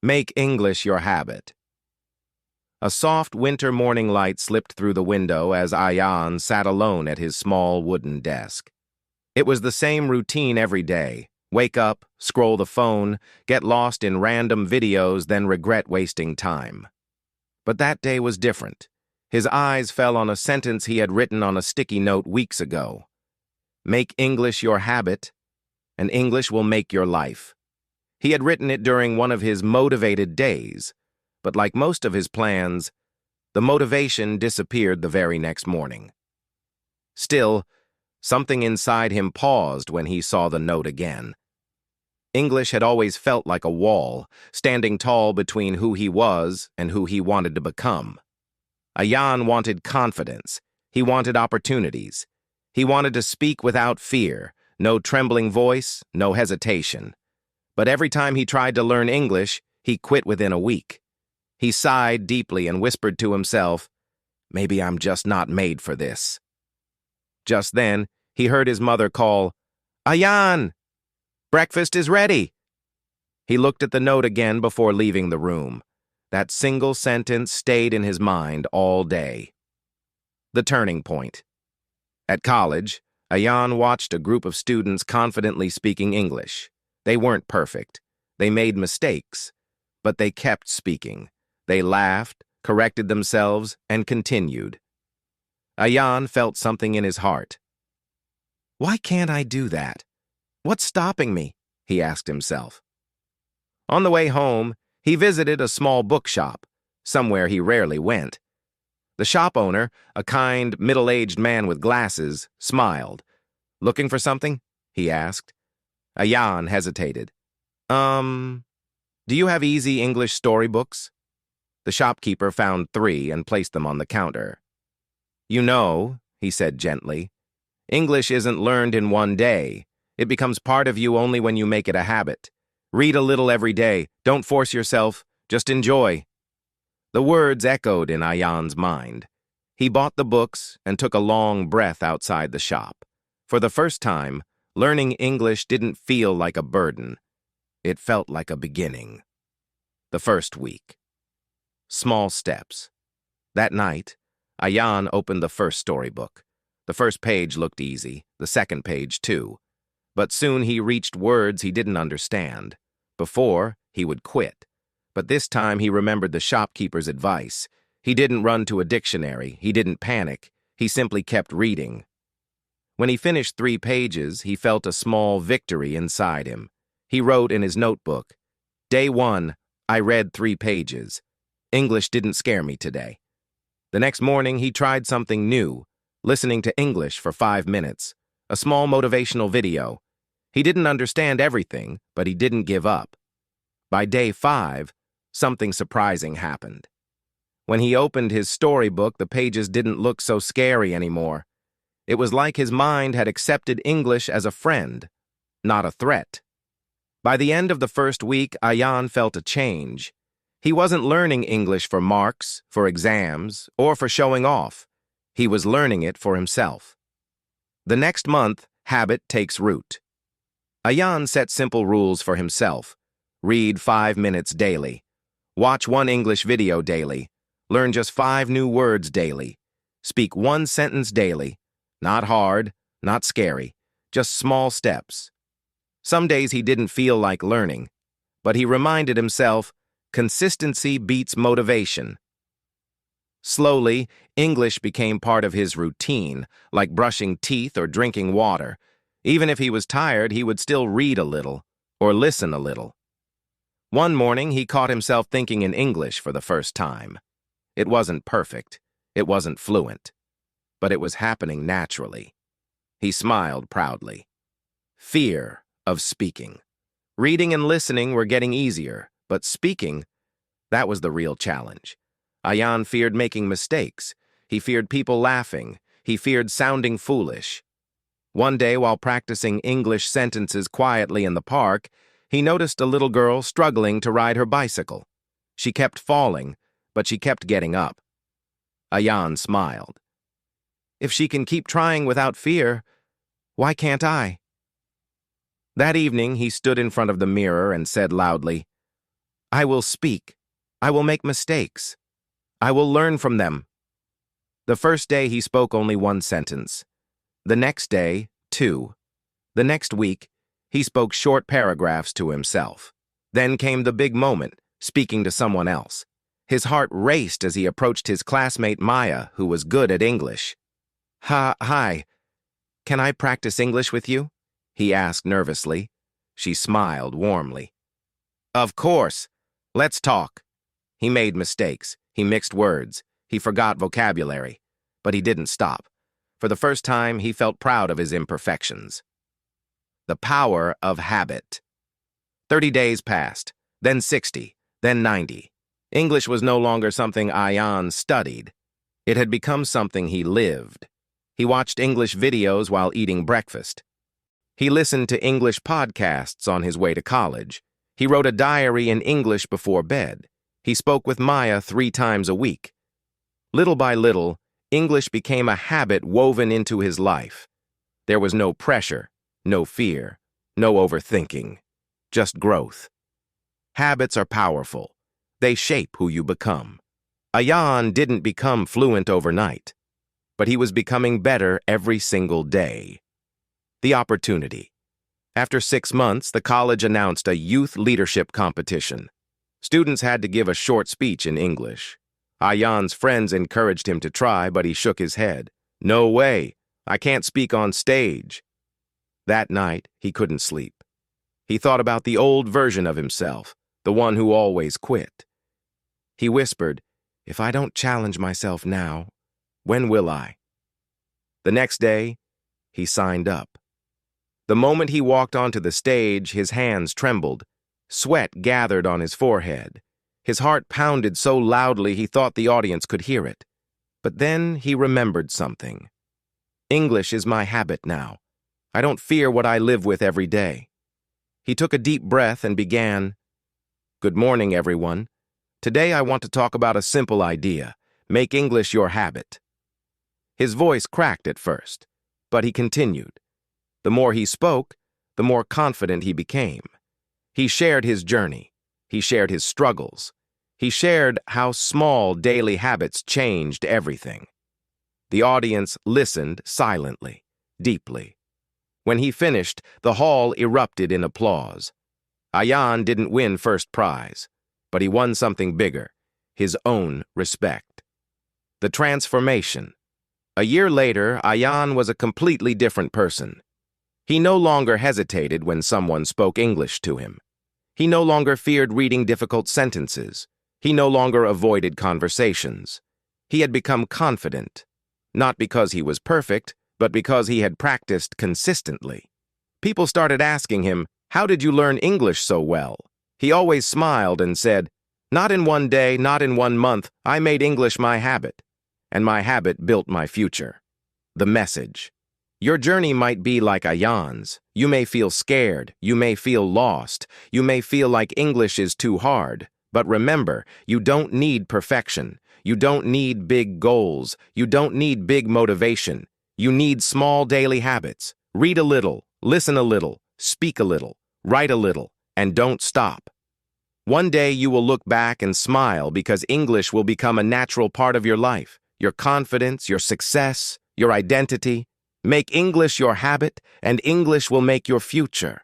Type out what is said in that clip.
Make English your habit. A soft winter morning light slipped through the window as Ayan sat alone at his small wooden desk. It was the same routine every day. Wake up, scroll the phone, get lost in random videos, then regret wasting time. But that day was different. His eyes fell on a sentence he had written on a sticky note weeks ago. Make English your habit, and English will make your life. He had written it during one of his motivated days, but like most of his plans, the motivation disappeared the very next morning. Still, something inside him paused when he saw the note again. English had always felt like a wall, standing tall between who he was and who he wanted to become. Ayan wanted confidence. He wanted opportunities. He wanted to speak without fear, no trembling voice, no hesitation. But every time he tried to learn English, he quit within a week. He sighed deeply and whispered to himself, "Maybe I'm just not made for this." Just then, he heard his mother call, "Ayan! Breakfast is ready!" He looked at the note again before leaving the room. That single sentence stayed in his mind all day. The turning point. At college, Ayan watched a group of students confidently speaking English. They weren't perfect. They made mistakes. But they kept speaking. They laughed, corrected themselves, and continued. Ayan felt something in his heart. Why can't I do that? What's stopping me? He asked himself. On the way home, he visited a small bookshop, somewhere he rarely went. The shop owner, a kind, middle-aged man with glasses, smiled. "Looking for something?" he asked. Ayan hesitated. Do you have easy English storybooks?" The shopkeeper found 3 and placed them on the counter. "You know," he said gently, "English isn't learned in one day. It becomes part of you only when you make it a habit. Read a little every day. Don't force yourself. Just enjoy." The words echoed in Ayan's mind. He bought the books and took a long breath outside the shop. For the first time, learning English didn't feel like a burden. It felt like a beginning. The first week. Small steps. That night, Ayan opened the first storybook. The first page looked easy, the second page too. But soon he reached words he didn't understand. Before, he would quit. But this time he remembered the shopkeeper's advice. He didn't run to a dictionary. He didn't panic. He simply kept reading. When he finished 3 pages, he felt a small victory inside him. He wrote in his notebook, "Day 1, I read 3 pages. English didn't scare me today." The next morning, he tried something new, listening to English for 5 minutes, a small motivational video. He didn't understand everything, but he didn't give up. By day 5, something surprising happened. When he opened his storybook, the pages didn't look so scary anymore. It was like his mind had accepted English as a friend, not a threat. By the end of the first week, Ayan felt a change. He wasn't learning English for marks, for exams, or for showing off. He was learning it for himself. The next month, habit takes root. Ayan set simple rules for himself. Read 5 minutes daily. Watch 1 English video daily. Learn just 5 new words daily. Speak 1 sentence daily. Not hard, not scary, just small steps. Some days he didn't feel like learning, but he reminded himself, consistency beats motivation. Slowly, English became part of his routine, like brushing teeth or drinking water. Even if he was tired, he would still read a little, or listen a little. One morning, he caught himself thinking in English for the first time. It wasn't perfect. It wasn't fluent. But it was happening naturally. He smiled proudly. Fear of speaking. Reading and listening were getting easier, but speaking, that was the real challenge. Ayan feared making mistakes. He feared people laughing. He feared sounding foolish. One day, while practicing English sentences quietly in the park, he noticed a little girl struggling to ride her bicycle. She kept falling, but she kept getting up. Ayan smiled. If she can keep trying without fear, why can't I? That evening, he stood in front of the mirror and said loudly, I will speak. I will make mistakes. I will learn from them. The first day he spoke only one sentence. The next day, two. The next week, he spoke short paragraphs to himself. Then came the big moment, speaking to someone else. His heart raced as he approached his classmate Maya, who was good at English. Hi. Can I practice English with you? He asked nervously. She smiled warmly. Of course. Let's talk. He made mistakes. He mixed words. He forgot vocabulary. But he didn't stop. For the first time, he felt proud of his imperfections. The power of habit. 30 days passed, then 60, then 90. English was no longer something Ayan studied. It had become something he lived. He watched English videos while eating breakfast. He listened to English podcasts on his way to college. He wrote a diary in English before bed. He spoke with Maya 3 times a week. Little by little, English became a habit woven into his life. There was no pressure, no fear, no overthinking, just growth. Habits are powerful. They shape who you become. Ayan didn't become fluent overnight, but he was becoming better every single day. The opportunity. After 6 months, the college announced a youth leadership competition. Students had to give a short speech in English. Ayan's friends encouraged him to try, but he shook his head. No way. I can't speak on stage. That night, he couldn't sleep. He thought about the old version of himself, the one who always quit. He whispered, if I don't challenge myself now, when will I? The next day, he signed up. The moment he walked onto the stage, his hands trembled. Sweat gathered on his forehead. His heart pounded so loudly he thought the audience could hear it. But then he remembered something. English is my habit now. I don't fear what I live with every day. He took a deep breath and began, Good morning, everyone. Today I want to talk about a simple idea. Make English your habit. His voice cracked at first, but he continued. The more he spoke, the more confident he became. He shared his journey. He shared his struggles. He shared how small daily habits changed everything. The audience listened silently, deeply. When he finished, the hall erupted in applause. Ayan didn't win first prize, but he won something bigger, his own respect. The transformation. A year later, Ayan was a completely different person. He no longer hesitated when someone spoke English to him. He no longer feared reading difficult sentences. He no longer avoided conversations. He had become confident, not because he was perfect, but because he had practiced consistently. People started asking him, how did you learn English so well? He always smiled and said, not in one day, not in 1 month, I made English my habit. And my habit built my future. The message. Your journey might be like Ayan's. You may feel scared. You may feel lost. You may feel like English is too hard. But remember, you don't need perfection. You don't need big goals. You don't need big motivation. You need small daily habits. Read a little, listen a little, speak a little, write a little, and don't stop. One day you will look back and smile because English will become a natural part of your life, your confidence, your success, your identity. Make English your habit, and English will make your future.